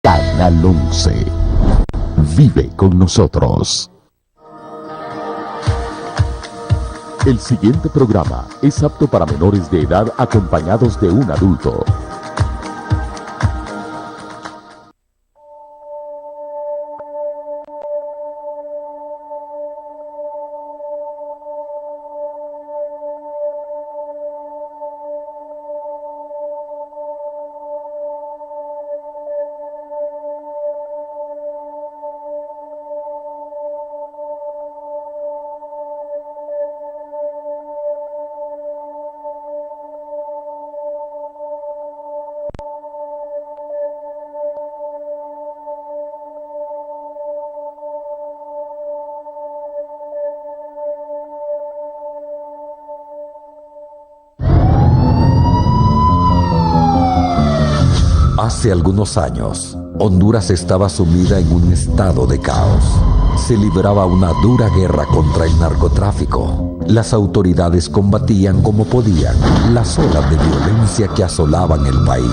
Canal 11. Vive con nosotros. El siguiente programa es apto para menores de edad acompañados de un adulto. Hace algunos años, Honduras estaba sumida en un estado de caos. Se libraba una dura guerra contra el narcotráfico. Las autoridades combatían como podían las olas de violencia que asolaban el país.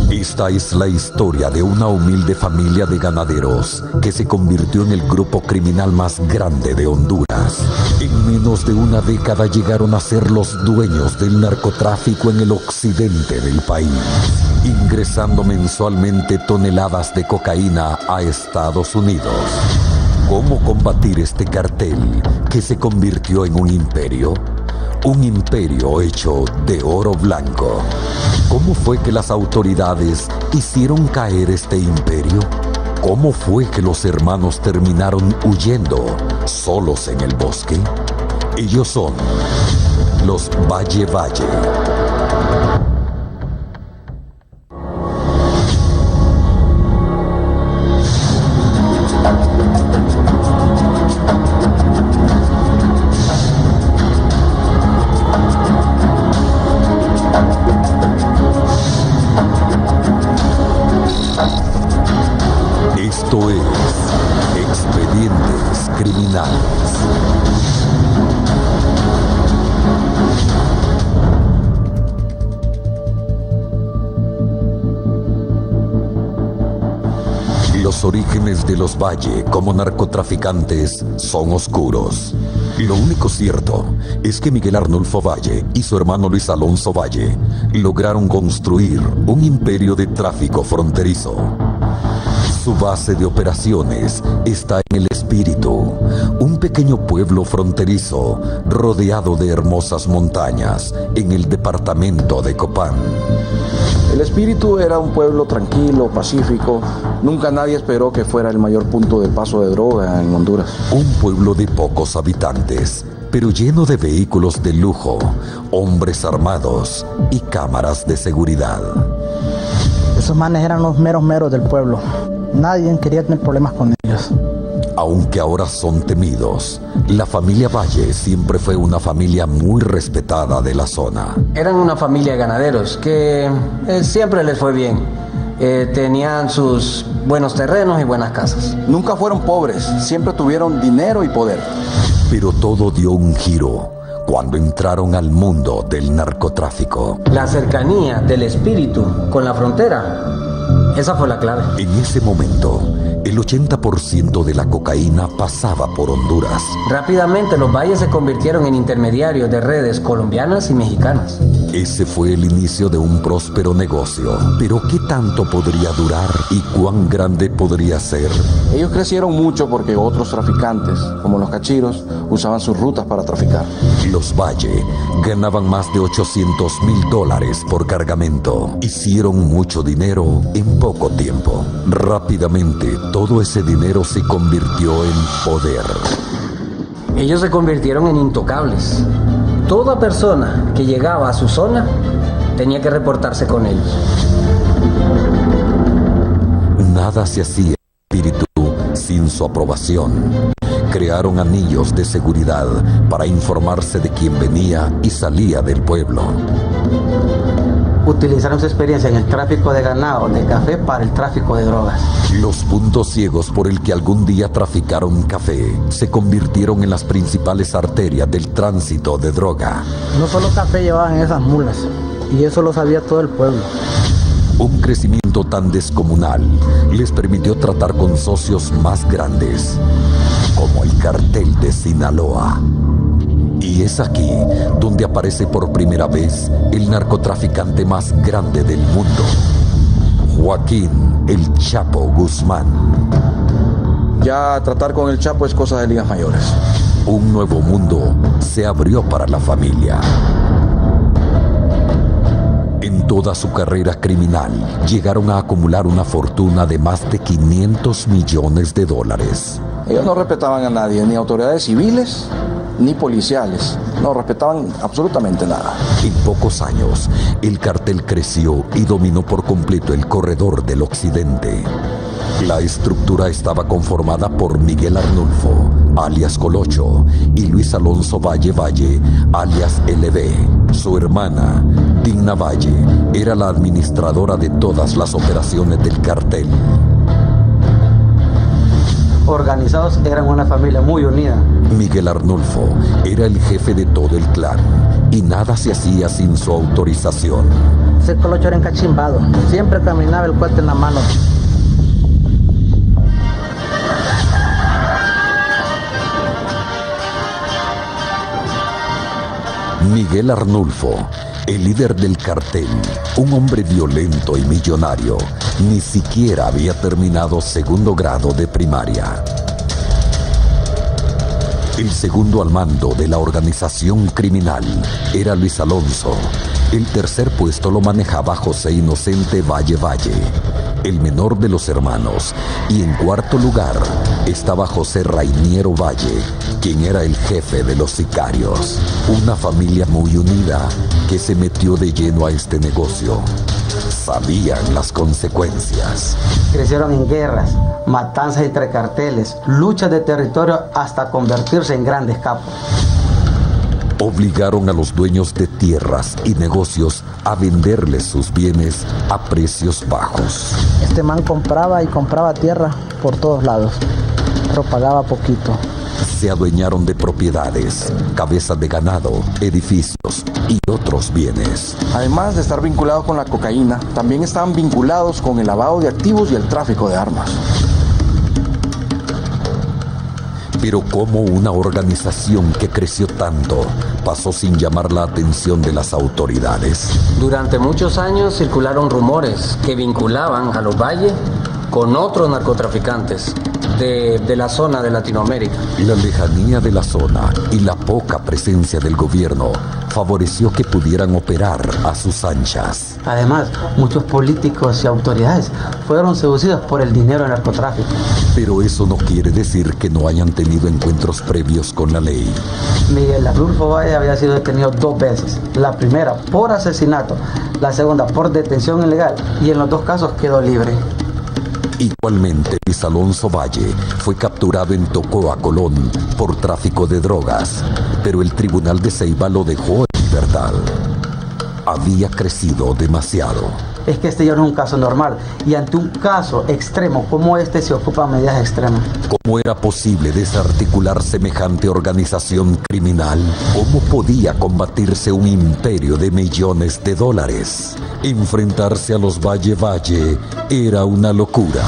Esta es la historia de una humilde familia de ganaderos que se convirtió en el grupo criminal más grande de Honduras. En menos de una década llegaron a ser los dueños del narcotráfico en el occidente del país, ingresando mensualmente toneladas de cocaína a Estados Unidos. ¿Cómo combatir este cartel que se convirtió en un imperio? Un imperio hecho de oro blanco. ¿Cómo fue que las autoridades hicieron caer este imperio? ¿Cómo fue que los hermanos terminaron huyendo solos en el bosque? Ellos son los Valle Valle. Esto es Expedientes Criminales. Los orígenes de los Valle como narcotraficantes son oscuros. Lo único cierto es que Miguel Arnulfo Valle y su hermano Luis Alonso Valle lograron construir un imperio de tráfico fronterizo. Su base de operaciones está en El Espíritu, un pequeño pueblo fronterizo rodeado de hermosas montañas en el departamento de Copán. El Espíritu era un pueblo tranquilo, pacífico. Nunca nadie esperó que fuera el mayor punto de paso de droga en Honduras. Un pueblo de pocos habitantes, pero lleno de vehículos de lujo, hombres armados y cámaras de seguridad. Esos manes eran los meros del pueblo. Nadie quería tener problemas con ellos. Aunque ahora son temidos, la familia Valle siempre fue una familia muy respetada de la zona. Eran una familia de ganaderos que siempre les fue bien. Tenían sus buenos terrenos y buenas casas. Nunca fueron pobres, siempre tuvieron dinero y poder. Pero todo dio un giro cuando entraron al mundo del narcotráfico. La cercanía del Espíritu con la frontera, esa fue la clave. En ese momento, el 80% de la cocaína pasaba por Honduras. Rápidamente los valles se convirtieron en intermediarios de redes colombianas y mexicanas. Ese fue el inicio de un próspero negocio. Pero ¿qué tanto podría durar y cuán grande podría ser? Ellos crecieron mucho porque otros traficantes, como los cachiros, usaban sus rutas para traficar. Los Valle ganaban más de $800,000 por cargamento. Hicieron mucho dinero en poco tiempo. Rápidamente, todo ese dinero se convirtió en poder. Ellos se convirtieron en intocables. Toda persona que llegaba a su zona tenía que reportarse con ellos. Nada se hacía en El Espíritu sin su aprobación. Crearon anillos de seguridad para informarse de quién venía y salía del pueblo. Utilizaron su experiencia en el tráfico de ganado, de café, para el tráfico de drogas. Los puntos ciegos por el que algún día traficaron café se convirtieron en las principales arterias del tránsito de droga. No solo café llevaban esas mulas, y eso lo sabía todo el pueblo. Un crecimiento tan descomunal les permitió tratar con socios más grandes, como el Cartel de Sinaloa. Y es aquí donde aparece por primera vez el narcotraficante más grande del mundo, Joaquín El Chapo Guzmán. Ya tratar con el Chapo es cosa de ligas mayores. Un nuevo mundo se abrió para la familia. En toda su carrera criminal, llegaron a acumular una fortuna de más de $500 millones. Ellos no respetaban a nadie, ni autoridades civiles, ni policiales. No respetaban absolutamente nada. En pocos años, el cartel creció y dominó por completo el corredor del occidente. La estructura estaba conformada por Miguel Arnulfo, alias Colocho, y Luis Alonso Valle Valle, alias LB. Su hermana, Digna Valle, era la administradora de todas las operaciones del cartel. Organizados, eran una familia muy unida. Miguel Arnulfo era el jefe de todo el clan y nada se hacía sin su autorización. Ese Colocho era encachimbado, siempre caminaba el cuate en la mano. Miguel Arnulfo, el líder del cartel, un hombre violento y millonario, ni siquiera había terminado segundo grado de primaria. El segundo al mando de la organización criminal era Luis Alonso. El tercer puesto lo manejaba José Inocente Valle Valle, el menor de los hermanos, y en cuarto lugar estaba José Rainiero Valle, quien era el jefe de los sicarios. Una familia muy unida que se metió de lleno a este negocio. Sabían las consecuencias. Crecieron en guerras, matanzas entre carteles, luchas de territorio hasta convertirse en grandes capos. Obligaron a los dueños de tierras y negocios a venderles sus bienes a precios bajos. Este man compraba y compraba tierra por todos lados, pero pagaba poquito. Se adueñaron de propiedades, cabezas de ganado, edificios y otros bienes. Además de estar vinculados con la cocaína, también estaban vinculados con el lavado de activos y el tráfico de armas. Pero ¿cómo una organización que creció tanto pasó sin llamar la atención de las autoridades? Durante muchos años circularon rumores que vinculaban a los Valle con otros narcotraficantes de la zona de Latinoamérica. La lejanía de la zona y la poca presencia del gobierno favoreció que pudieran operar a sus anchas. Además, muchos políticos y autoridades fueron seducidos por el dinero del narcotráfico. Pero eso no quiere decir que no hayan tenido encuentros previos con la ley. Miguel Arnulfo Valle había sido detenido 2 veces. La primera por asesinato, la segunda por detención ilegal, y en los 2 casos quedó libre. Igualmente, Luis Alonso Valle fue capturado en Tocoa, Colón, por tráfico de drogas, pero el tribunal de Ceiba lo dejó en libertad. Había crecido demasiado. Es que este ya no es un caso normal, y ante un caso extremo como este se ocupan medidas extremas. ¿Cómo era posible desarticular semejante organización criminal? ¿Cómo podía combatirse un imperio de millones de dólares? Enfrentarse a los Valle Valle era una locura.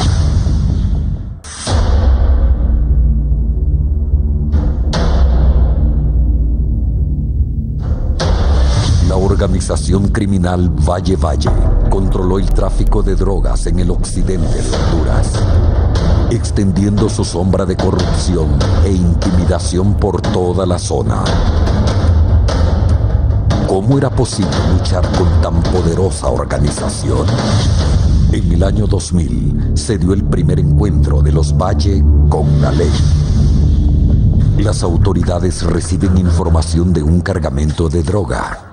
La organización criminal Valle Valle controló el tráfico de drogas en el occidente de Honduras, extendiendo su sombra de corrupción e intimidación por toda la zona. ¿Cómo era posible luchar con tan poderosa organización? En el año 2000 se dio el primer encuentro de los Valle con la ley. Las autoridades reciben información de un cargamento de droga.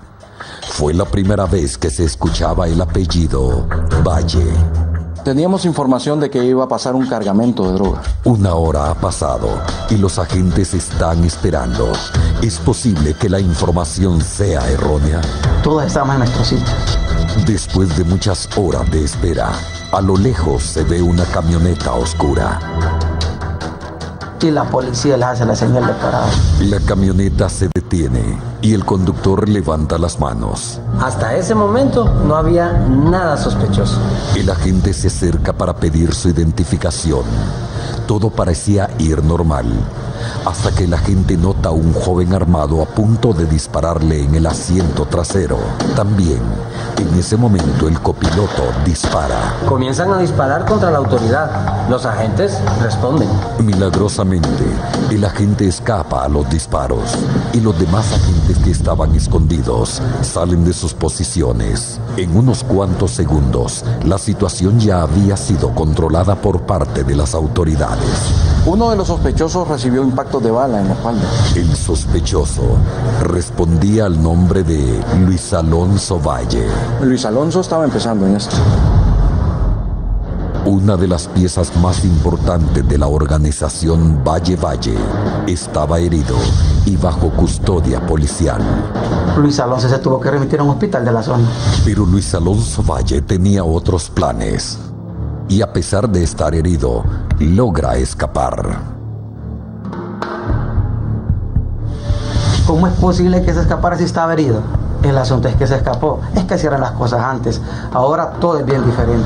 Fue la primera vez que se escuchaba el apellido Valle. Teníamos información de que iba a pasar un cargamento de droga. 1 hora ha pasado y los agentes están esperando. ¿Es posible que la información sea errónea? Todos estamos en nuestro sitio. Después de muchas horas de espera, a lo lejos se ve una camioneta oscura. y la policía les hace la señal de parada. La camioneta se detiene y el conductor levanta las manos. Hasta ese momento no había nada sospechoso. El agente se acerca para pedir su identificación. Todo parecía ir normal, hasta que el agente nota a un joven armado a punto de dispararle en el asiento trasero. También, en ese momento, el copiloto dispara. Comienzan a disparar contra la autoridad. Los agentes responden. Milagrosamente, el agente escapa a los disparos y los demás agentes que estaban escondidos salen de sus posiciones. En unos cuantos segundos, la situación ya había sido controlada por parte de las autoridades. Uno de los sospechosos recibió impactos de bala en la espalda. El sospechoso respondía al nombre de Luis Alonso Valle. Luis Alonso estaba empezando en esto. Una de las piezas más importantes de la organización Valle Valle estaba herido y bajo custodia policial. Luis Alonso se tuvo que remitir a un hospital de la zona. Pero Luis Alonso Valle tenía otros planes. Y a pesar de estar herido, logra escapar. ¿Cómo es posible que se escapara si estaba herido? El asunto es que se escapó. Es que hicieron las cosas antes. Ahora todo es bien diferente.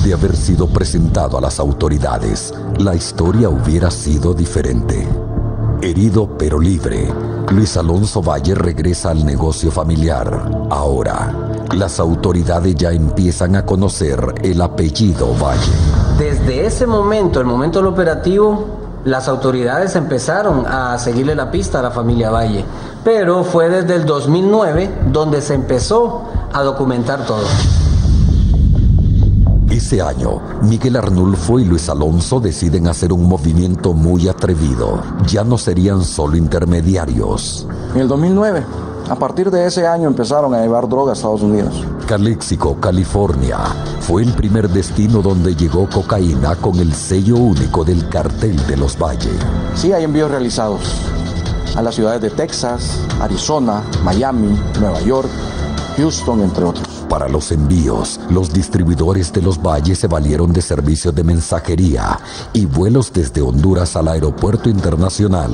De haber sido presentado a las autoridades, la historia hubiera sido diferente. Herido pero libre, Luis Alonso Valle regresa al negocio familiar. Ahora, las autoridades ya empiezan a conocer el apellido Valle. Desde ese momento, el momento del operativo, las autoridades empezaron a seguirle la pista a la familia Valle. Pero fue desde el 2009 donde se empezó a documentar todo. Ese año, Miguel Arnulfo y Luis Alonso deciden hacer un movimiento muy atrevido. Ya no serían solo intermediarios. En el 2009, a partir de ese año empezaron a llevar droga a Estados Unidos. Calexico, California, fue el primer destino donde llegó cocaína con el sello único del cartel de los Valle. Sí, hay envíos realizados a las ciudades de Texas, Arizona, Miami, Nueva York, Houston, entre otros. Para los envíos, los distribuidores de los Valle se valieron de servicios de mensajería y vuelos desde Honduras al aeropuerto internacional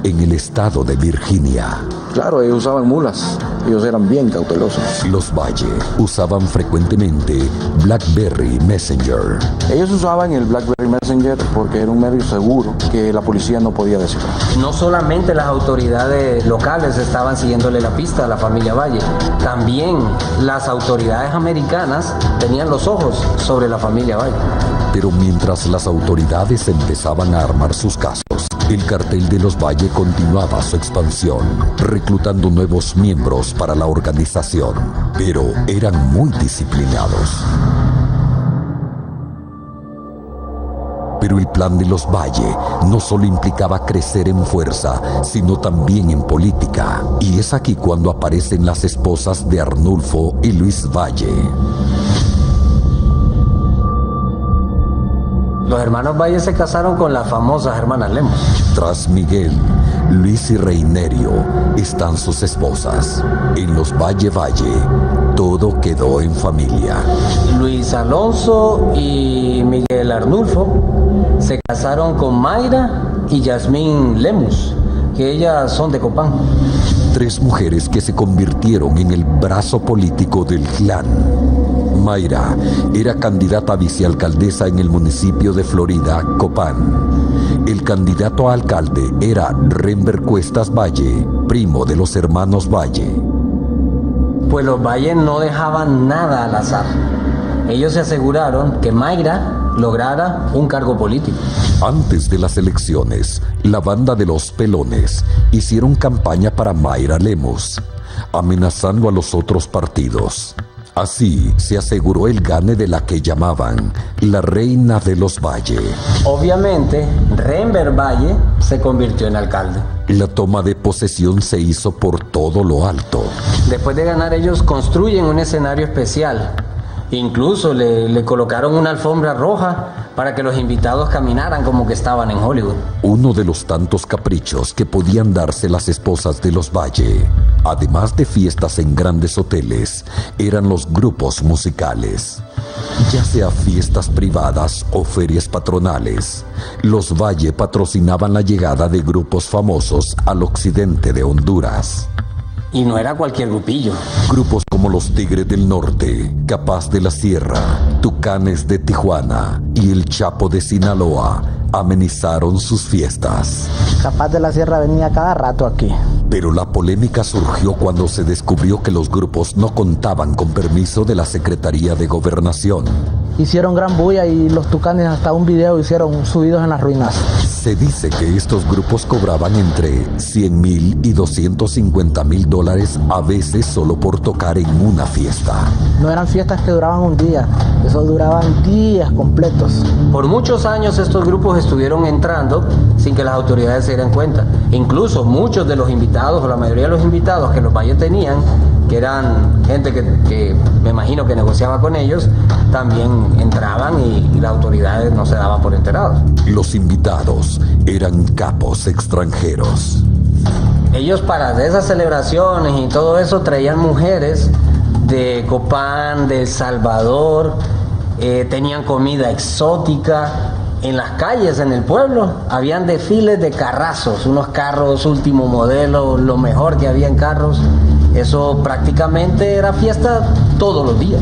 en el estado de Virginia. Claro, ellos usaban mulas. Ellos eran bien cautelosos. Los Valle usaban frecuentemente BlackBerry Messenger. Ellos usaban el BlackBerry Messenger porque era un medio seguro que la policía no podía descifrar. No solamente las autoridades locales estaban siguiéndole la pista a la familia Valle, también las autoridades americanas tenían los ojos sobre la familia Valle. Pero mientras las autoridades empezaban a armar sus casos, el cartel de los Valle continuaba su expansión, reclutando nuevos miembros para la organización, pero eran muy disciplinados. Pero el plan de los Valle no solo implicaba crecer en fuerza, sino también en política. Y es aquí cuando aparecen las esposas de Arnulfo y Luis Valle. Los hermanos Valle se casaron con las famosas hermanas Lemos. Tras Miguel, Luis y Reinerio están sus esposas. En los Valle Valle, todo quedó en familia. Luis Alonso y Miguel Arnulfo se casaron con Mayra y Yasmín Lemus, que ellas son de Copán. 3 mujeres que se convirtieron en el brazo político del clan. Mayra era candidata a vicealcaldesa en el municipio de Florida, Copán. El candidato a alcalde era Renber Cuestas Valle, primo de los hermanos Valle. Pues los Valle no dejaban nada al azar. Ellos se aseguraron que Mayra lograra un cargo político. Antes de las elecciones, la banda de los Pelones hicieron campaña para Mayra Lemus, amenazando a los otros partidos. Así se aseguró el gane de la que llamaban la reina de los Valle. Obviamente, Renber Valle se convirtió en alcalde. La toma de posesión se hizo por todo lo alto. Después de ganar, ellos construyen un escenario especial. Incluso le colocaron una alfombra roja para que los invitados caminaran como que estaban en Hollywood. Uno de los tantos caprichos que podían darse las esposas de los Valle, además de fiestas en grandes hoteles, eran los grupos musicales. Ya sea fiestas privadas o ferias patronales, los Valle patrocinaban la llegada de grupos famosos al occidente de Honduras. Y no era cualquier grupillo. Grupos como los Tigres del Norte, Capaz de la Sierra, Tucanes de Tijuana y el Chapo de Sinaloa amenizaron sus fiestas. Capaz de la Sierra venía cada rato aquí. Pero la polémica surgió cuando se descubrió que los grupos no contaban con permiso de la Secretaría de Gobernación. Hicieron gran bulla y los Tucanes hasta un video hicieron subidos en las ruinas. Se dice que estos grupos cobraban entre $100,000 y $250,000 a veces solo por tocar en una fiesta. No eran fiestas que duraban un día, eso duraban días completos. Por muchos años estos grupos estuvieron entrando sin que las autoridades se dieran cuenta. Incluso muchos de los invitados, o la mayoría de los invitados que los Valle tenían, que eran gente que me imagino que negociaba con ellos, también entraban y las autoridades no se daban por enterados. Los invitados eran capos extranjeros. Ellos para esas celebraciones y todo eso traían mujeres de Copán, de El Salvador, tenían comida exótica. En las calles, en el pueblo, habían desfiles de carrazos, unos carros último modelo, lo mejor que había en carros. Eso prácticamente era fiesta todos los días.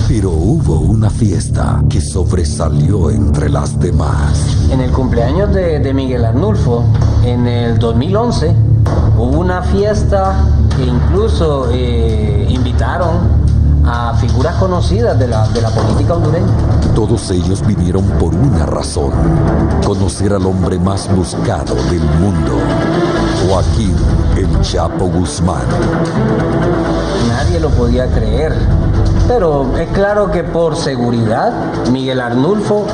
Pero hubo una fiesta que sobresalió entre las demás. En el cumpleaños de Miguel Arnulfo, en el 2011, hubo una fiesta que incluso invitaron a figuras conocidas de la política hondureña. Todos ellos vinieron por una razón: conocer al hombre más buscado del mundo, Joaquín El Chapo Guzmán. Nadie lo podía creer, pero es claro que por seguridad Miguel Arnulfo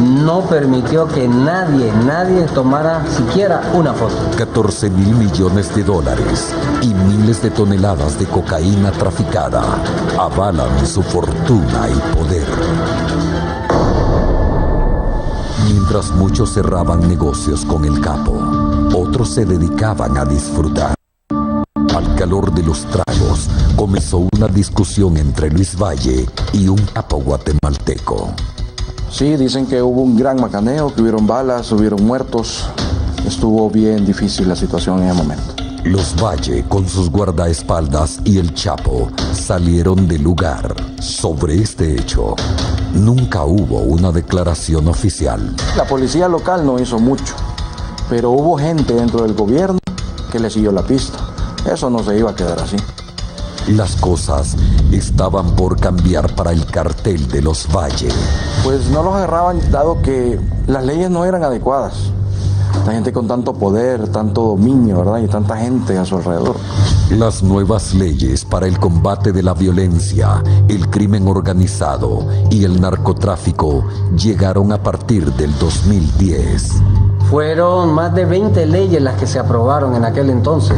no permitió que nadie tomara siquiera una foto. $14,000 millones y miles de toneladas de cocaína traficada avalan su fortuna y poder. Mientras muchos cerraban negocios con el capo, otros se dedicaban a disfrutar. Al calor de los tragos, comenzó una discusión entre Luis Valle y un capo guatemalteco. Sí, dicen que hubo un gran macaneo, que hubieron balas, hubieron muertos. Estuvo bien difícil la situación en ese momento. Los Valle, con sus guardaespaldas y el Chapo, salieron del lugar. Sobre este hecho, nunca hubo una declaración oficial. La policía local no hizo mucho, pero hubo gente dentro del gobierno que le siguió la pista. Eso no se iba a quedar así. Las cosas estaban por cambiar para el cartel de los Valle. Pues no los agarraban dado que las leyes no eran adecuadas. La gente con tanto poder, tanto dominio, ¿verdad? Y tanta gente a su alrededor. Las nuevas leyes para el combate de la violencia, el crimen organizado y el narcotráfico llegaron a partir del 2010. Fueron más de 20 leyes las que se aprobaron en aquel entonces.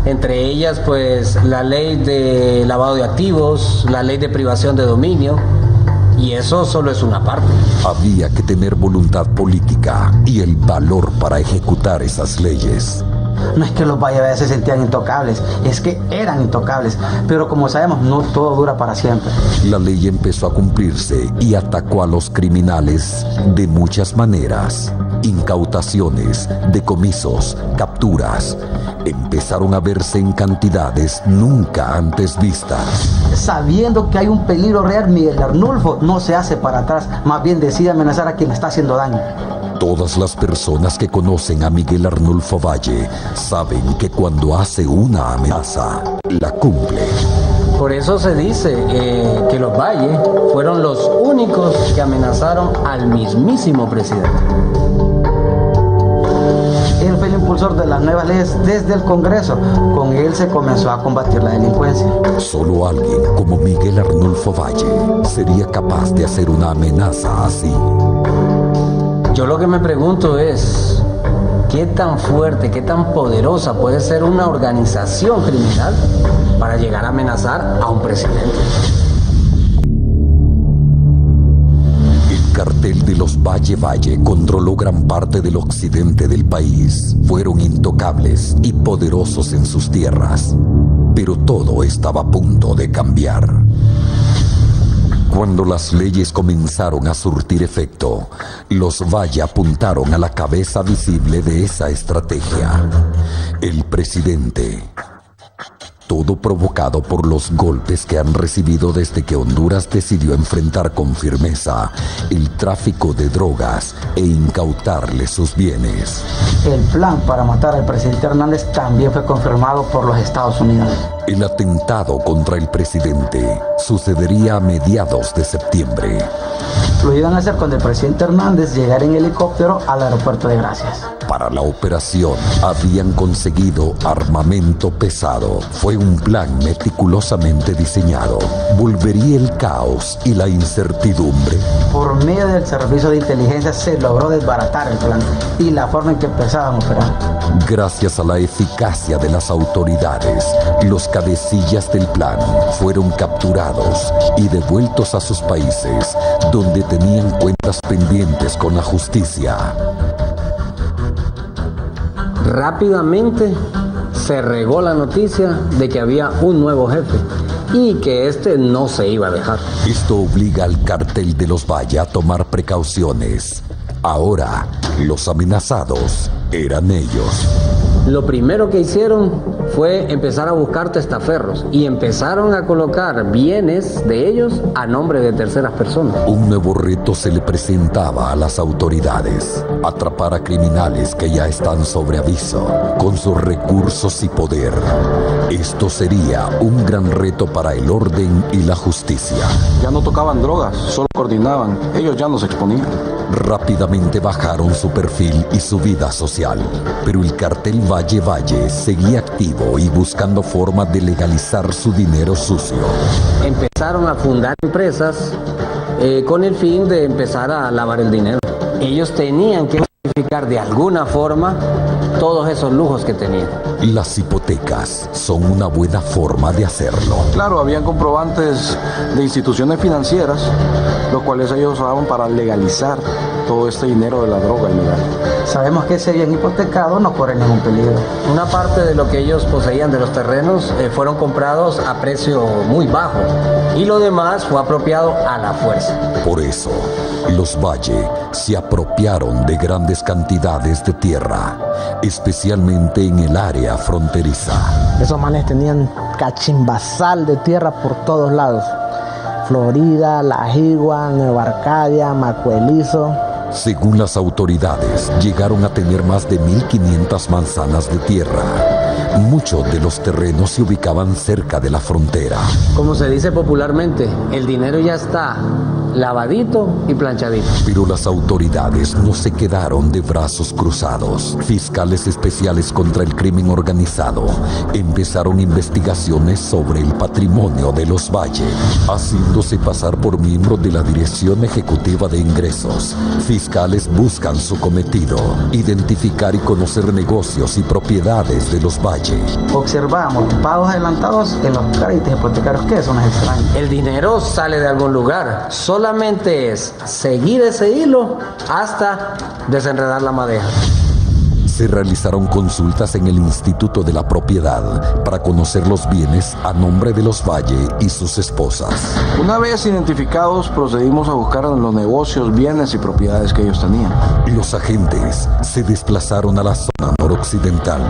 Entre ellas, pues, la ley de lavado de activos, la ley de privación de dominio, y eso solo es una parte. Había que tener voluntad política y el valor para ejecutar esas leyes. No es que los Valle se sentían intocables, es que eran intocables. Pero como sabemos, no todo dura para siempre. La ley empezó a cumplirse y atacó a los criminales de muchas maneras. Incautaciones, decomisos, capturas. Empezaron a verse en cantidades nunca antes vistas. Sabiendo que hay un peligro real, Miguel Arnulfo no se hace para atrás, más bien decide amenazar a quien le está haciendo daño. Todas las personas que conocen a Miguel Arnulfo Valle saben que cuando hace una amenaza, la cumple. Por eso se dice que los Valle fueron los únicos que amenazaron al mismísimo presidente. Él fue el impulsor de las nuevas leyes desde el Congreso. Con él se comenzó a combatir la delincuencia. Solo alguien como Miguel Arnulfo Valle sería capaz de hacer una amenaza así. Yo lo que me pregunto es, ¿qué tan fuerte, qué tan poderosa puede ser una organización criminal para llegar a amenazar a un presidente? El cartel de los Valle controló gran parte del occidente del país. Fueron intocables y poderosos en sus tierras. Pero todo estaba a punto de cambiar. Cuando las leyes comenzaron a surtir efecto, los Valle apuntaron a la cabeza visible de esa estrategia: el presidente. Todo provocado por los golpes que han recibido desde que Honduras decidió enfrentar con firmeza el tráfico de drogas e incautarle sus bienes. El plan para matar al presidente Hernández también fue confirmado por los Estados Unidos. El atentado contra el presidente sucedería a mediados de septiembre. Lo iban a hacer cuando el presidente Hernández llegara en helicóptero al aeropuerto de Gracias. Para la operación habían conseguido armamento pesado. Fue un plan meticulosamente diseñado. ¿Volvería el caos y la incertidumbre? Por medio del servicio de inteligencia se logró desbaratar el plan y la forma en que empezaban a operar. Gracias a la eficacia de las autoridades, los cabecillas del plan fueron capturados y devueltos a sus países, donde tenían cuentas pendientes con la justicia. Rápidamente se regó la noticia de que había un nuevo jefe y que este no se iba a dejar. Esto obliga al cartel de los Valle a tomar precauciones. Ahora, los amenazados eran ellos. Lo primero que hicieron fue empezar a buscar testaferros y empezaron a colocar bienes de ellos a nombre de terceras personas. Un nuevo reto se le presentaba a las autoridades: atrapar a criminales que ya están sobre aviso, con sus recursos y poder. Esto sería un gran reto para el orden y la justicia. Ya no tocaban drogas, solo coordinaban. Ellos ya no se exponían. Rápidamente bajaron su perfil y su vida social, pero el cartel Valle seguía activo y buscando formas de legalizar su dinero sucio. Empezaron a fundar empresas con el fin de empezar a lavar el dinero. Ellos tenían que justificar de alguna forma todos esos lujos que tenían. Las hipotecas son una buena forma de hacerlo. Claro, habían comprobantes de instituciones financieras, los cuales ellos usaban para legalizar todo este dinero de la droga ilegal. Sabemos que ese bien hipotecado no corre ningún peligro. Una parte de lo que ellos poseían de los terrenos fueron comprados a precio muy bajo y lo demás fue apropiado a la fuerza. Por eso, los Valle se apropiaron de grandes cantidades de tierra, especialmente en el área fronteriza. Esos manes tenían cachimbasal de tierra por todos lados. Florida, La Jigua, Nueva Arcadia, Macuelizo. Según las autoridades, llegaron a tener más de 1.500 manzanas de tierra. Muchos de los terrenos se ubicaban cerca de la frontera. Como se dice popularmente, el dinero ya está lavadito y planchadito. Pero las autoridades no se quedaron de brazos cruzados. Fiscales especiales contra el crimen organizado empezaron investigaciones sobre el patrimonio de los Valle, haciéndose pasar por miembros de la Dirección Ejecutiva de Ingresos. Fiscales buscan su cometido: identificar y conocer negocios y propiedades de los Valle. Observamos pagos adelantados en los créditos hipotecarios, que eso no es extraño. El dinero sale de algún lugar, solamente es seguir ese hilo hasta desenredar la madeja. Se realizaron consultas en el Instituto de la Propiedad para conocer los bienes a nombre de los Valle y sus esposas. Una vez identificados, procedimos a buscar los negocios, bienes y propiedades que ellos tenían. Los agentes se desplazaron a la zona noroccidental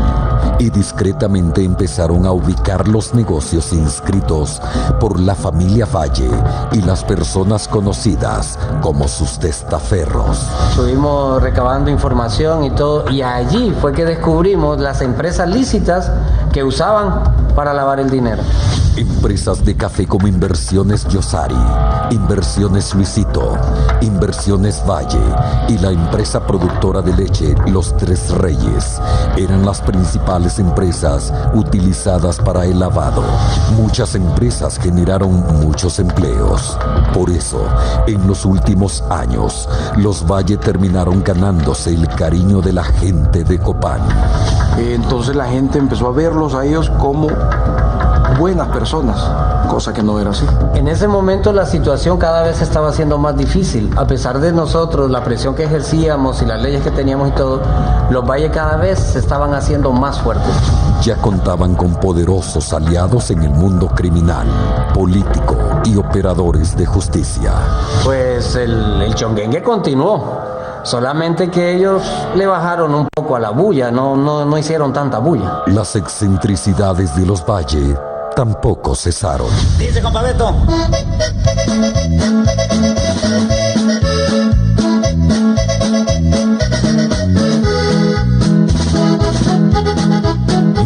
y discretamente empezaron a ubicar los negocios inscritos por la familia Valle y las personas conocidas como sus testaferros. Estuvimos recabando información y todo, y allí fue que descubrimos las empresas lícitas que usaban para lavar el dinero. Empresas de café como Inversiones Yosari, Inversiones Luisito, Inversiones Valle y la empresa productora de leche Los Tres Reyes eran las principales empresas utilizadas para el lavado. Muchas empresas generaron muchos empleos. Por eso, en los últimos años, los Valle terminaron ganándose el cariño de la gente de Copán. Entonces la gente empezó a verlos a ellos como buenas personas, cosa que no era así. En ese momento la situación cada vez estaba siendo más difícil. A pesar de nosotros, la presión que ejercíamos y las leyes que teníamos y todo, los Valle cada vez se estaban haciendo más fuertes. Ya contaban con poderosos aliados en el mundo criminal, político y operadores de justicia. Pues el chonguengue continuó, solamente que ellos le bajaron un poco a la bulla, no hicieron tanta bulla. Las excentricidades de los Valle tampoco cesaron. Dice, compa Beto.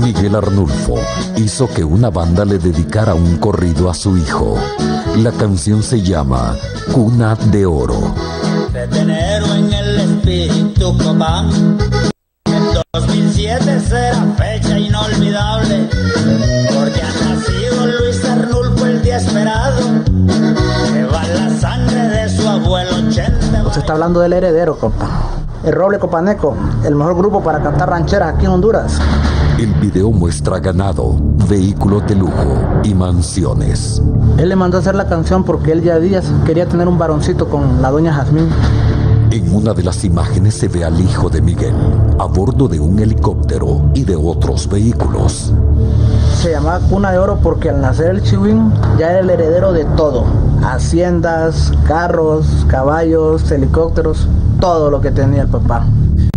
Miguel Arnulfo hizo que una banda le dedicara un corrido a su hijo. La canción se llama Cuna de Oro. De tener en el espíritu, compa. El 2007 será fecha inolvidable, porque ha nacido Luis Arnulfo, el día esperado. Lleva la sangre de su abuelo 80. Usted está hablando del heredero, compa. El Roble Copaneco, el mejor grupo para cantar rancheras aquí en Honduras. El video muestra ganado, vehículos de lujo y mansiones. Él le mandó a hacer la canción porque él ya días quería tener un varoncito con la doña Jazmín. En una de las imágenes se ve al hijo de Miguel a bordo de un helicóptero y de otros vehículos. Se llamaba Cuna de Oro porque al nacer el chihuín ya era el heredero de todo. Haciendas, carros, caballos, helicópteros, todo lo que tenía el papá.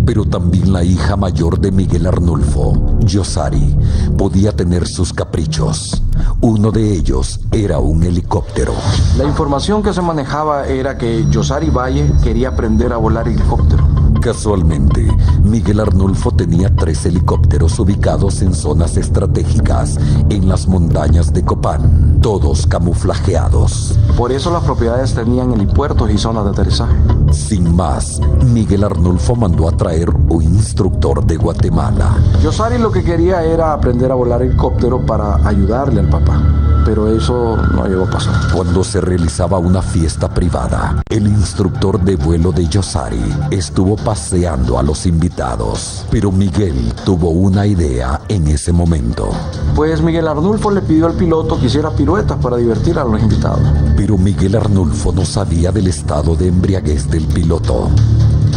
Pero también la hija mayor de Miguel Arnulfo, Yosari, podía tener sus caprichos. Uno de ellos era un helicóptero. La información que se manejaba era que Yosari Valle quería aprender a volar helicóptero. Casualmente, Miguel Arnulfo tenía 3 helicópteros ubicados en zonas estratégicas en las montañas de Copán, todos camuflajeados. Por eso las propiedades tenían helipuertos y zonas de aterrizaje. Sin más, Miguel Arnulfo mandó a traer un instructor de Guatemala. Yosari lo que quería era aprender a volar helicóptero para ayudarle al papá, pero eso no llegó a pasar. Cuando se realizaba una fiesta privada, el instructor de vuelo de Yosari estuvo paseando a los invitados, pero Miguel tuvo una idea en ese momento. Pues Miguel Arnulfo le pidió al piloto que hiciera piruetas para divertir a los invitados. Pero Miguel Arnulfo no sabía del estado de embriaguez del piloto.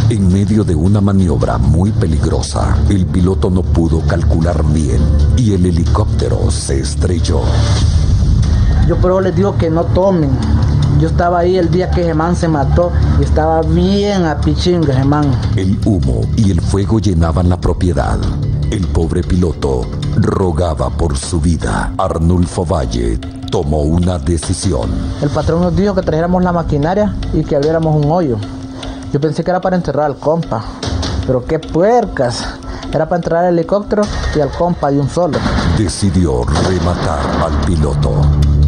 En medio de una maniobra muy peligrosa, el piloto no pudo calcular bien y el helicóptero se estrelló. Yo pero les digo que no tomen. Yo estaba ahí el día que Germán se mató y estaba bien a pichinga, Germán. El humo y el fuego llenaban la propiedad. El pobre piloto rogaba por su vida. Arnulfo Valle tomó una decisión. El patrón nos dijo que trajéramos la maquinaria y que abriéramos un hoyo. Yo pensé que era para enterrar al compa, pero qué puercas. Era para entrar al helicóptero y al compa de un solo. Decidió rematar al piloto.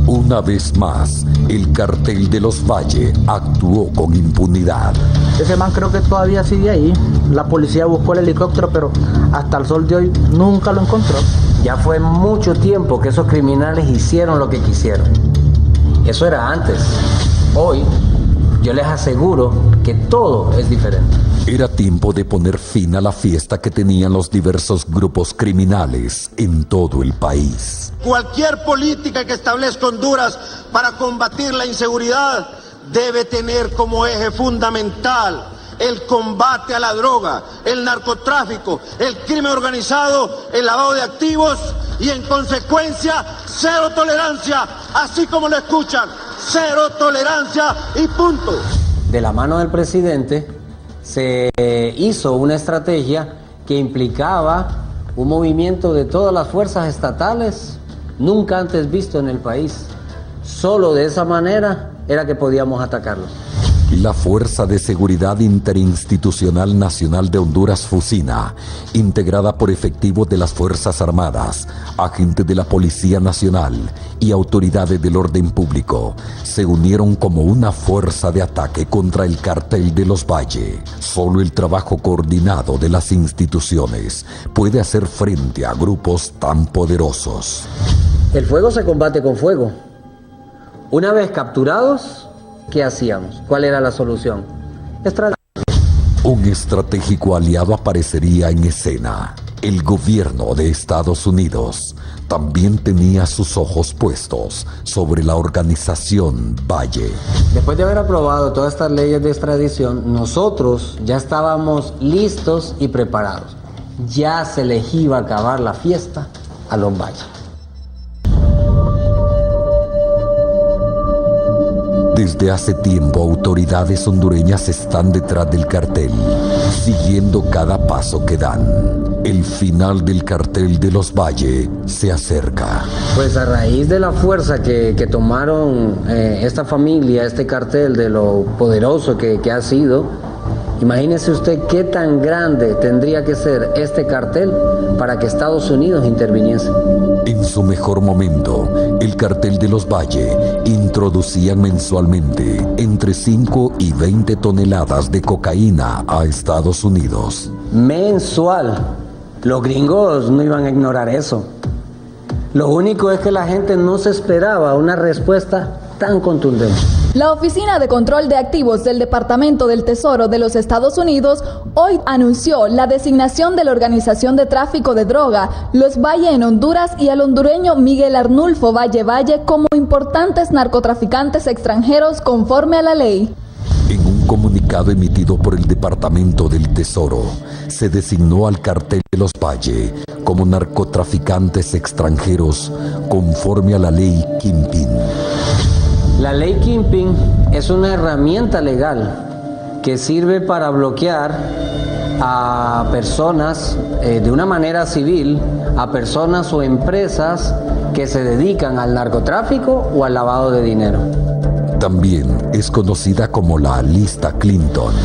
Una vez más, el cartel de los Valle actuó con impunidad. Ese man creo que todavía sigue ahí. La policía buscó el helicóptero, pero hasta el sol de hoy nunca lo encontró. Ya fue mucho tiempo que esos criminales hicieron lo que quisieron. Eso era antes. Hoy, yo les aseguro que todo es diferente. Era tiempo de poner fin a la fiesta que tenían los diversos grupos criminales en todo el país. Cualquier política que establezca Honduras para combatir la inseguridad debe tener como eje fundamental el combate a la droga, el narcotráfico, el crimen organizado, el lavado de activos y en consecuencia cero tolerancia, así como lo escuchan, cero tolerancia y punto. De la mano del presidente se hizo una estrategia que implicaba un movimiento de todas las fuerzas estatales nunca antes visto en el país. Solo de esa manera era que podíamos atacarlos. La Fuerza de Seguridad Interinstitucional Nacional de Honduras, FUSINA, integrada por efectivos de las Fuerzas Armadas, agentes de la Policía Nacional y autoridades del orden público, se unieron como una fuerza de ataque contra el cartel de los Valle. Solo el trabajo coordinado de las instituciones puede hacer frente a grupos tan poderosos. El fuego se combate con fuego. Una vez capturados, ¿qué hacíamos? ¿Cuál era la solución? Un estratégico aliado aparecería en escena. El gobierno de Estados Unidos también tenía sus ojos puestos sobre la organización Valle. Después de haber aprobado todas estas leyes de extradición, nosotros ya estábamos listos y preparados. Ya se les iba a acabar la fiesta a los Valle. Desde hace tiempo, autoridades hondureñas están detrás del cartel, siguiendo cada paso que dan. El final del cartel de los Valle se acerca. Pues a raíz de la fuerza que tomaron esta familia, este cartel, de lo poderoso que ha sido, imagínese usted qué tan grande tendría que ser este cartel para que Estados Unidos interviniese. En su mejor momento, el cartel de los Valle introducía mensualmente entre 5 y 20 toneladas de cocaína a Estados Unidos. Mensual. Los gringos no iban a ignorar eso. Lo único es que la gente no se esperaba una respuesta tan contundente. La Oficina de Control de Activos del Departamento del Tesoro de los Estados Unidos hoy anunció la designación de la Organización de Tráfico de Droga, Los Valle en Honduras, y al hondureño Miguel Arnulfo Valle como importantes narcotraficantes extranjeros conforme a la ley. En un comunicado emitido por el Departamento del Tesoro, se designó al cartel de los Valle como narcotraficantes extranjeros conforme a la ley Kingpin. La ley Kingpin es una herramienta legal que sirve para bloquear a personas de una manera civil, a personas o empresas que se dedican al narcotráfico o al lavado de dinero. También es conocida como la lista Clinton.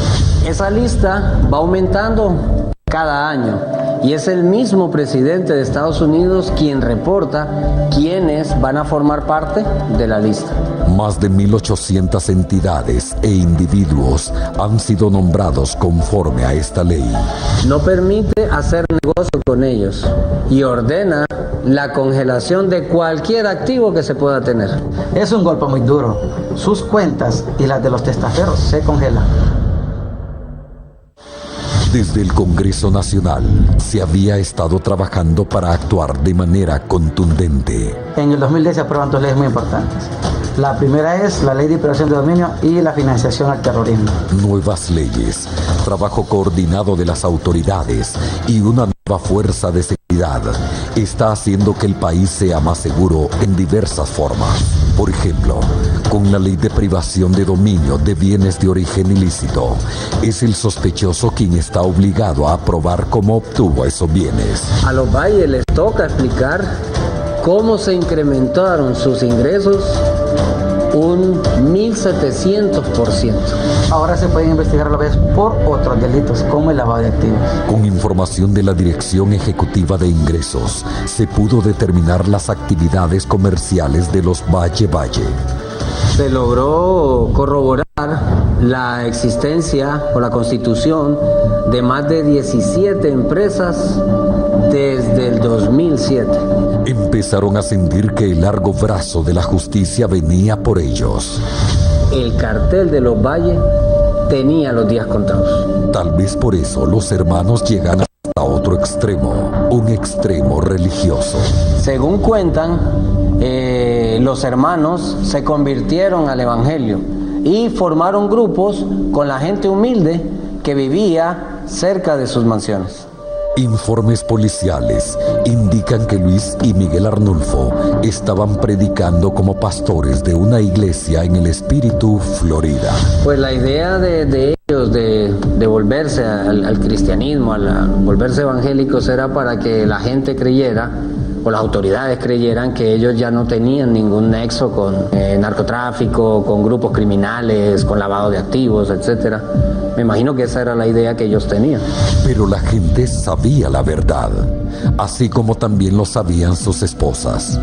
Esa lista va aumentando cada año y es el mismo presidente de Estados Unidos quien reporta quiénes van a formar parte de la lista. Más de 1.800 entidades e individuos han sido nombrados conforme a esta ley. No permite hacer negocio con ellos y ordena la congelación de cualquier activo que se pueda tener. Es un golpe muy duro. Sus cuentas y las de los testaferros se congelan. Desde el Congreso Nacional se había estado trabajando para actuar de manera contundente. En el 2010 se aprueban dos leyes muy importantes. La primera es la Ley de Privación de Dominio y la financiación al terrorismo. Nuevas leyes, trabajo coordinado de las autoridades y una nueva fuerza de seguridad está haciendo que el país sea más seguro en diversas formas. Por ejemplo, con la Ley de Privación de Dominio de bienes de origen ilícito, es el sospechoso quien está obligado a probar cómo obtuvo esos bienes. A los Valle les toca explicar cómo se incrementaron sus ingresos un 1.700%. Ahora se pueden investigar a la vez por otros delitos como el lavado de activos. Con información de la Dirección Ejecutiva de Ingresos, se pudo determinar las actividades comerciales de los Valle. Se logró corroborar la existencia o la constitución de más de 17 empresas desde el 2007. Empezaron a sentir que el largo brazo de la justicia venía por ellos. El cartel de los Valle tenía los días contados. Tal vez por eso los hermanos llegan hasta otro extremo, un extremo religioso. Según cuentan, los hermanos se convirtieron al evangelio y formaron grupos con la gente humilde que vivía cerca de sus mansiones. Informes policiales indican que Luis y Miguel Arnulfo estaban predicando como pastores de una iglesia en el Espíritu, Florida. Pues la idea de ellos de volverse al cristianismo, volverse evangélicos, era para que la gente creyera, o las autoridades creyeran, que ellos ya no tenían ningún nexo con narcotráfico, con grupos criminales, con lavado de activos, etcétera. Me imagino que esa era la idea que ellos tenían. Pero la gente sabía la verdad, así como también lo sabían sus esposas.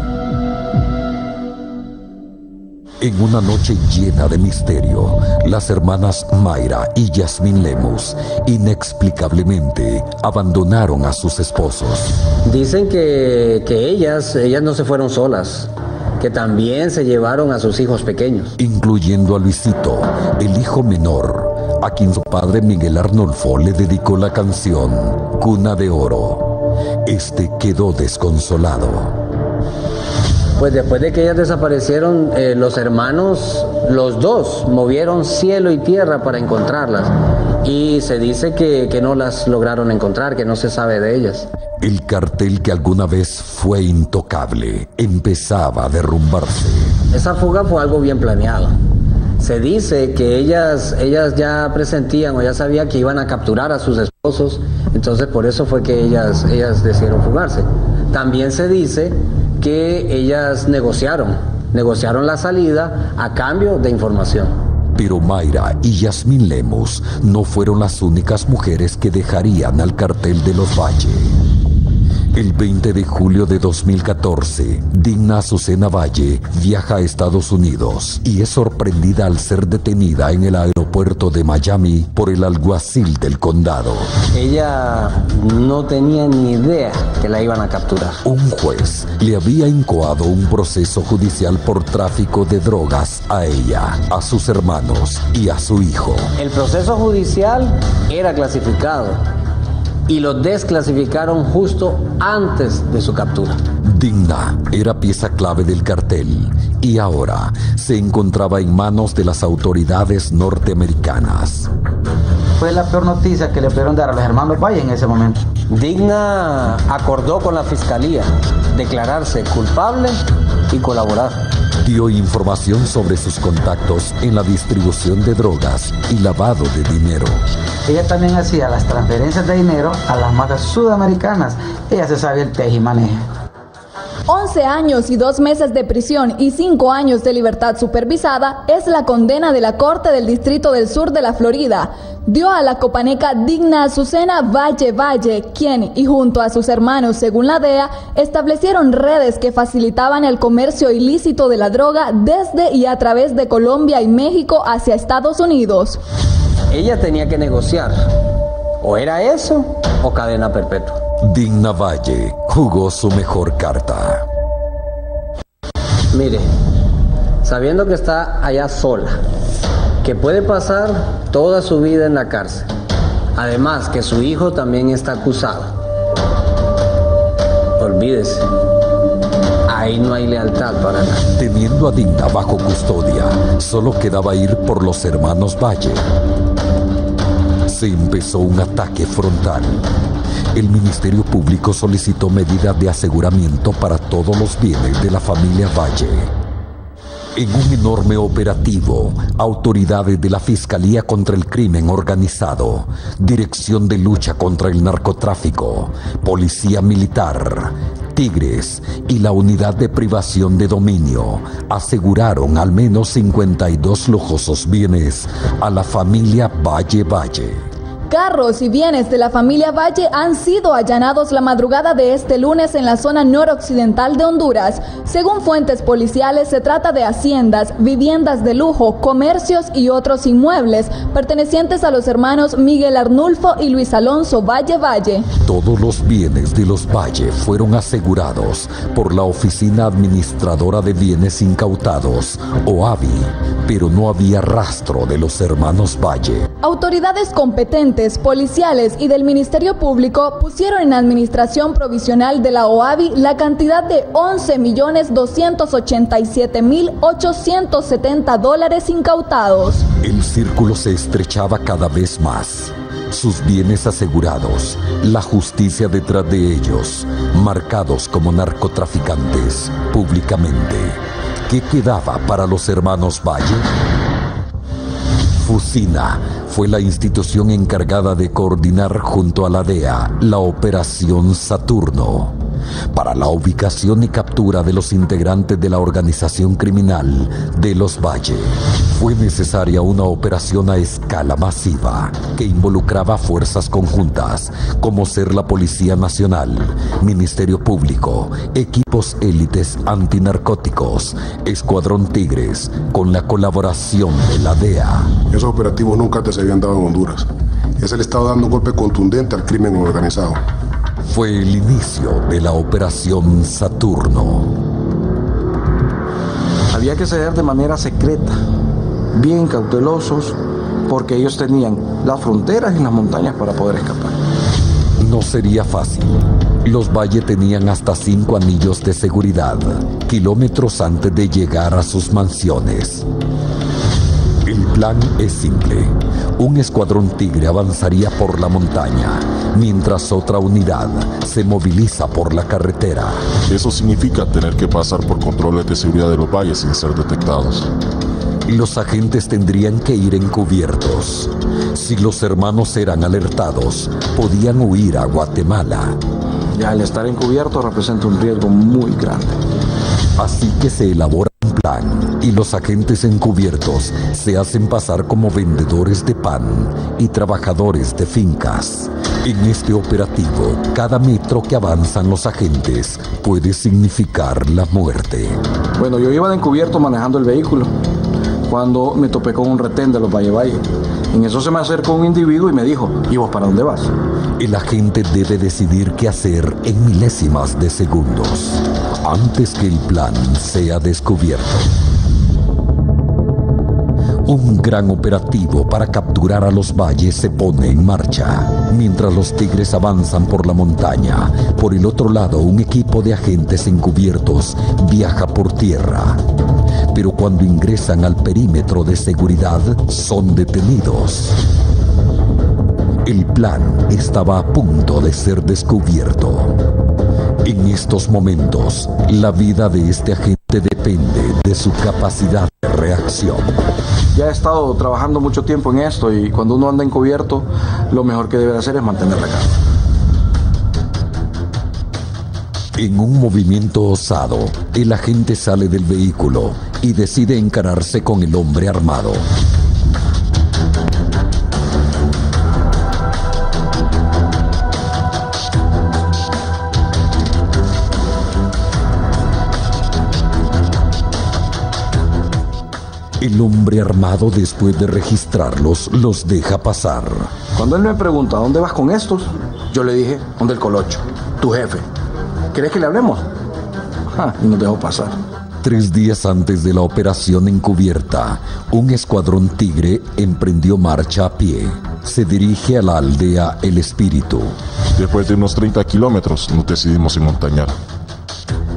En una noche llena de misterio, las hermanas Mayra y Yasmín Lemus inexplicablemente abandonaron a sus esposos. Dicen que ellas no se fueron solas, que también se llevaron a sus hijos pequeños. Incluyendo a Luisito, el hijo menor, a quien su padre Miguel Arnulfo le dedicó la canción Cuna de Oro. Este quedó desconsolado. Pues después de que ellas desaparecieron, los hermanos, los dos, movieron cielo y tierra para encontrarlas. Y se dice que no las lograron encontrar, que no se sabe de ellas. El cartel que alguna vez fue intocable empezaba a derrumbarse. Esa fuga fue algo bien planeado. Se dice que ellas ya presentían o ya sabían que iban a capturar a sus esposos, entonces por eso fue que ellas decidieron fugarse. También se dice que ellas negociaron la salida a cambio de información. Pero Mayra y Yasmín Lemus no fueron las únicas mujeres que dejarían al cartel de los Valle. El 20 de julio de 2014, Digna Azucena Valle viaja a Estados Unidos y es sorprendida al ser detenida en el aeropuerto de Miami por el alguacil del condado. Ella no tenía ni idea que la iban a capturar. Un juez le había incoado un proceso judicial por tráfico de drogas a ella, a sus hermanos y a su hijo. El proceso judicial era clasificado y lo desclasificaron justo antes de su captura. Digna era pieza clave del cartel y ahora se encontraba en manos de las autoridades norteamericanas. Fue la peor noticia que le pudieron dar a los hermanos Valle en ese momento. Digna acordó con la fiscalía declararse culpable y colaborar. Dio información sobre sus contactos en la distribución de drogas y lavado de dinero. Ella también hacía las transferencias de dinero a las mafias sudamericanas. Ella se sabía el teje y maneje. 11 años y 2 meses de prisión y 5 años de libertad supervisada es la condena de la Corte del Distrito del Sur de la Florida. Dio a la copaneca Digna Azucena Valle, quien, y junto a sus hermanos, según la DEA, establecieron redes que facilitaban el comercio ilícito de la droga desde y a través de Colombia y México hacia Estados Unidos. Ella tenía que negociar. O era eso o cadena perpetua. Digna Valle jugó su mejor carta. Mire, sabiendo que está allá sola, que puede pasar toda su vida en la cárcel, además que su hijo también está acusado, olvídese, ahí no hay lealtad para nada. Teniendo a Digna bajo custodia, solo quedaba ir por los hermanos Valle. Se empezó un ataque frontal. El Ministerio Público solicitó medidas de aseguramiento para todos los bienes de la familia Valle. En un enorme operativo, autoridades de la Fiscalía contra el Crimen Organizado, Dirección de Lucha contra el Narcotráfico, Policía Militar, Tigres y la Unidad de Privación de Dominio aseguraron al menos 52 lujosos bienes a la familia Valle. Carros y bienes de la familia Valle han sido allanados la madrugada de este lunes en la zona noroccidental de Honduras. Según fuentes policiales, se trata de haciendas, viviendas de lujo, comercios y otros inmuebles pertenecientes a los hermanos Miguel Arnulfo y Luis Alonso Valle. Todos los bienes de los Valle fueron asegurados por la Oficina Administradora de Bienes Incautados, OABI, pero no había rastro de los hermanos Valle. Autoridades competentes, policiales y del Ministerio Público pusieron en administración provisional de la OABI la cantidad de $11.287.870 incautados. El círculo se estrechaba cada vez más. Sus bienes asegurados, la justicia detrás de ellos, marcados como narcotraficantes públicamente. ¿Qué quedaba para los hermanos Valle? Fusina fue la institución encargada de coordinar junto a la DEA la Operación Saturno para la ubicación y captura de los integrantes de la organización criminal de los Valle. Fue necesaria una operación a escala masiva que involucraba fuerzas conjuntas como ser la Policía Nacional, Ministerio Público, equipos élites antinarcóticos, Escuadrón Tigres, con la colaboración de la DEA. Esos operativos nunca antes se habían dado en Honduras. Es el Estado dando un golpe contundente al crimen organizado. Fue el inicio de la Operación Saturno. Había que ceder de manera secreta, bien cautelosos, porque ellos tenían las fronteras y las montañas para poder escapar. No sería fácil. Los Valle tenían hasta 5 anillos de seguridad, kilómetros antes de llegar a sus mansiones. El plan es simple. Un escuadrón Tigre avanzaría por la montaña, mientras otra unidad se moviliza por la carretera. Eso significa tener que pasar por controles de seguridad de los valles sin ser detectados. Los agentes tendrían que ir encubiertos. Si los hermanos eran alertados, podían huir a Guatemala. Ya el estar encubierto representa un riesgo muy grande. Así que se elabora un plan y los agentes encubiertos se hacen pasar como vendedores de pan y trabajadores de fincas. En este operativo, cada metro que avanzan los agentes puede significar la muerte. Bueno, yo iba de encubierto manejando el vehículo cuando me topé con un retén de los Valle. En eso se me acercó un individuo y me dijo: ¿y vos para dónde vas? El agente debe decidir qué hacer en milésimas de segundos, antes que el plan sea descubierto. Un gran operativo para capturar a los Valle se pone en marcha. Mientras los tigres avanzan por la montaña, por el otro lado un equipo de agentes encubiertos viaja por tierra. Pero cuando ingresan al perímetro de seguridad, son detenidos. El plan estaba a punto de ser descubierto. En estos momentos, la vida de este agente depende de su capacidad de reacción. Ya he estado trabajando mucho tiempo en esto y cuando uno anda encubierto, lo mejor que debe hacer es mantener la calma. En un movimiento osado, el agente sale del vehículo y decide encararse con el hombre armado. El hombre armado, después de registrarlos, los deja pasar. Cuando él me pregunta: ¿dónde vas con estos?, yo le dije: ¿dónde el Colocho, tu jefe? ¿Querés que le hablemos? Y nos dejó pasar. 3 días antes de la operación encubierta, un escuadrón tigre emprendió marcha a pie. Se dirige a la aldea El Espíritu. Después de unos 30 kilómetros, nos decidimos enmontañar.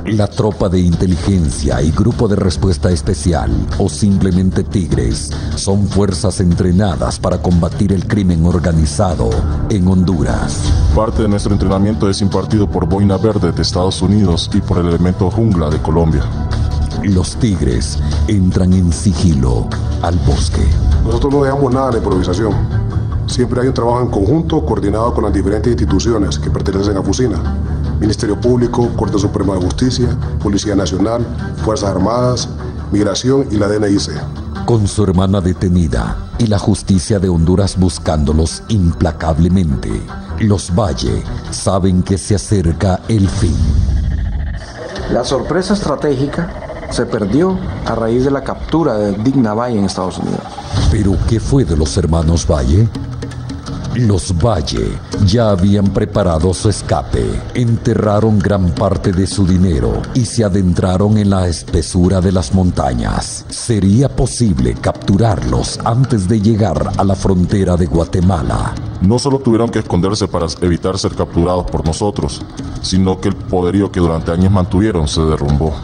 La tropa de inteligencia y grupo de respuesta especial, o simplemente tigres, son fuerzas entrenadas para combatir el crimen organizado en Honduras. Parte de nuestro entrenamiento es impartido por Boina Verde de Estados Unidos y por el elemento Jungla de Colombia. Los tigres entran en sigilo al bosque. Nosotros no dejamos nada de improvisación. Siempre hay un trabajo en conjunto coordinado con las diferentes instituciones que pertenecen a FUSINA: Ministerio Público, Corte Suprema de Justicia, Policía Nacional, Fuerzas Armadas, Migración y la DNIC. Con su hermana detenida y la justicia de Honduras buscándolos implacablemente, los Valle saben que se acerca el fin. La sorpresa estratégica se perdió a raíz de la captura de Digna Valle en Estados Unidos. ¿Pero qué fue de los hermanos Valle? Los Valle ya habían preparado su escape, enterraron gran parte de su dinero y se adentraron en la espesura de las montañas. ¿Sería posible capturarlos antes de llegar a la frontera de Guatemala? No solo tuvieron que esconderse para evitar ser capturados por nosotros, sino que el poderío que durante años mantuvieron se derrumbó.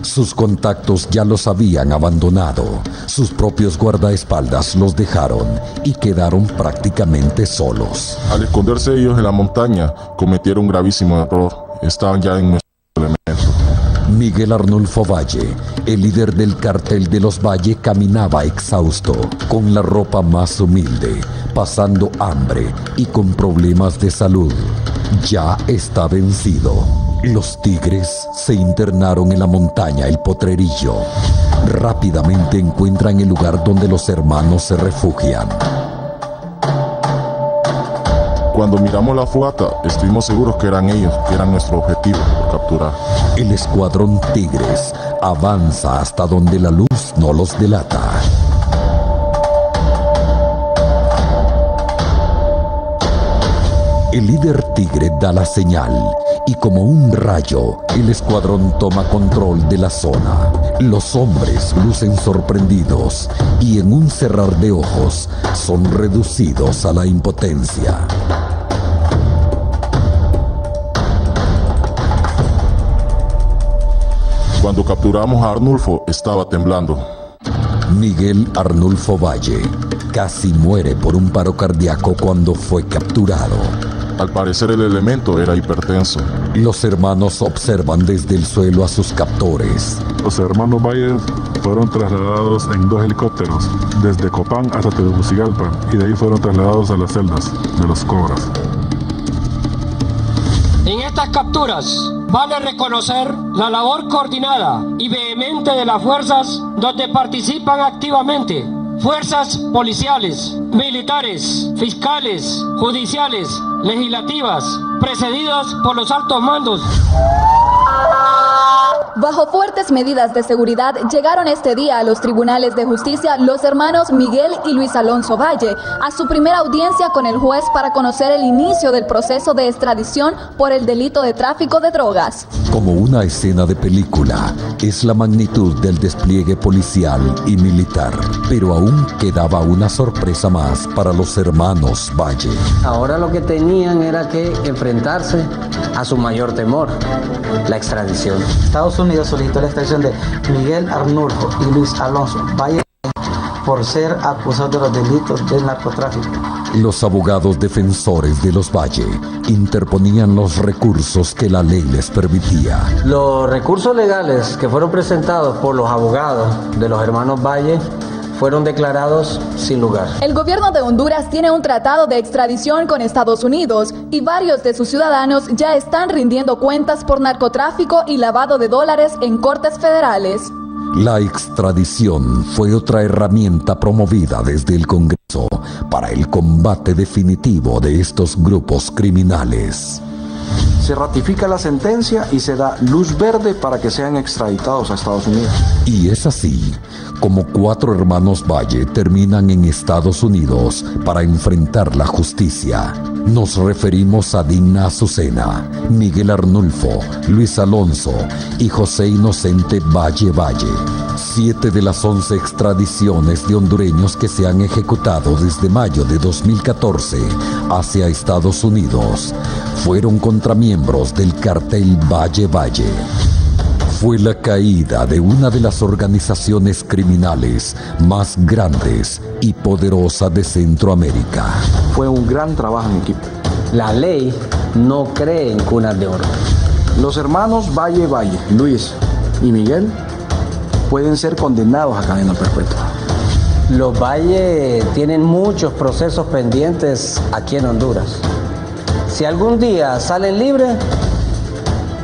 Sus contactos ya los habían abandonado, sus propios guardaespaldas los dejaron y quedaron prácticamente solos. Al esconderse ellos en la montaña, cometieron un gravísimo error. Estaban ya en nuestro elemento. Miguel Arnulfo Valle, el líder del cartel de los Valle, caminaba exhausto, con la ropa más humilde, pasando hambre y con problemas de salud. Ya está vencido. Los tigres se internaron en la montaña El Potrerillo. Rápidamente encuentran el lugar donde los hermanos se refugian. Cuando miramos la fogata, estuvimos seguros que eran ellos, que eran nuestro objetivo por capturar. El escuadrón Tigres avanza hasta donde la luz no los delata. El líder tigre da la señal y como un rayo, el escuadrón toma control de la zona. Los hombres lucen sorprendidos y en un cerrar de ojos son reducidos a la impotencia. Cuando capturamos a Arnulfo, estaba temblando. Miguel Arnulfo Valle casi muere por un paro cardíaco cuando fue capturado. Al parecer el elemento era hipertenso. Los hermanos observan desde el suelo a sus captores. Los hermanos Valle fueron trasladados en 2 helicópteros desde Copán hasta Tegucigalpa y de ahí fueron trasladados a las celdas de los Cobras. En estas capturas vale reconocer la labor coordinada y vehemente de las fuerzas donde participan activamente fuerzas policiales, militares, fiscales, judiciales, legislativas, precedidas por los altos mandos. Bajo fuertes medidas de seguridad llegaron este día a los tribunales de justicia los hermanos Miguel y Luis Alonso Valle a su primera audiencia con el juez para conocer el inicio del proceso de extradición por el delito de tráfico de drogas. Como una escena de película, es la magnitud del despliegue policial y militar, pero aún quedaba una sorpresa más para los hermanos Valle. Ahora lo que tenían era que enfrentarse a su mayor temor, la extradición. Estados Unidos solicitó la extradición de Miguel Arnulfo y Luis Alonso Valle por ser acusados de los delitos del narcotráfico. Los abogados defensores de los Valle interponían los recursos que la ley les permitía. Los recursos legales que fueron presentados por los abogados de los hermanos Valle fueron declarados sin lugar. El gobierno de Honduras tiene un tratado de extradición con Estados Unidos y varios de sus ciudadanos ya están rindiendo cuentas por narcotráfico y lavado de dólares en cortes federales. La extradición fue otra herramienta promovida desde el Congreso para el combate definitivo de estos grupos criminales. Se ratifica la sentencia y se da luz verde para que sean extraditados a Estados Unidos. Y es así como 4 hermanos Valle terminan en Estados Unidos para enfrentar la justicia. Nos referimos a Digna Azucena, Miguel Arnulfo, Luis Alonso y José Inocente Valle Valle. 7 de las 11 extradiciones de hondureños que se han ejecutado desde mayo de 2014 hacia Estados Unidos fueron contra miembros del cartel Valle Valle. Fue la caída de una de las organizaciones criminales más grandes y poderosas de Centroamérica. Fue un gran trabajo en equipo. La ley no cree en cunas de oro. Los hermanos Valle Valle, Luis y Miguel, pueden ser condenados a cadena perpetua. Los Valle tienen muchos procesos pendientes aquí en Honduras. Si algún día salen libres,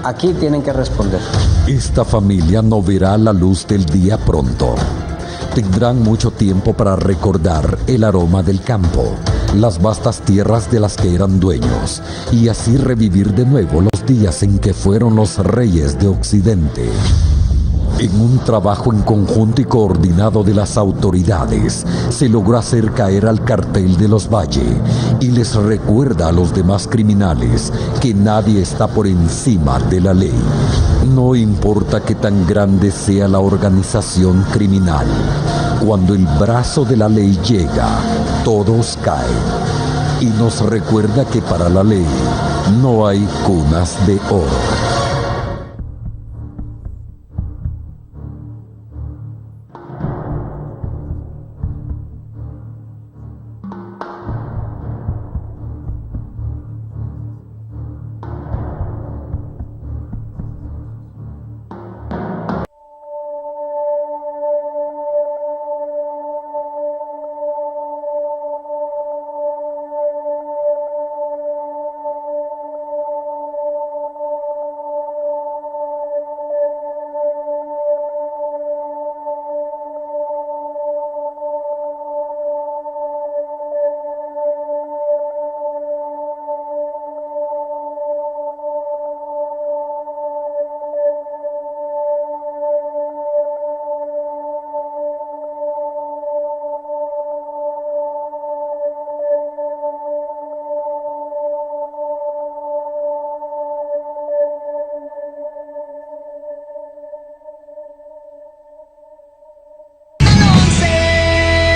aquí tienen que responder. Esta familia no verá la luz del día pronto. Tendrán mucho tiempo para recordar el aroma del campo, las vastas tierras de las que eran dueños, y así revivir de nuevo los días en que fueron los reyes de Occidente. En un trabajo en conjunto y coordinado de las autoridades, se logró hacer caer al cartel de los Valle y les recuerda a los demás criminales que nadie está por encima de la ley. No importa que tan grande sea la organización criminal, cuando el brazo de la ley llega, todos caen. Y nos recuerda que para la ley no hay cunas de oro.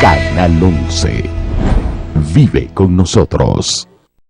Canal 11. Vive con nosotros.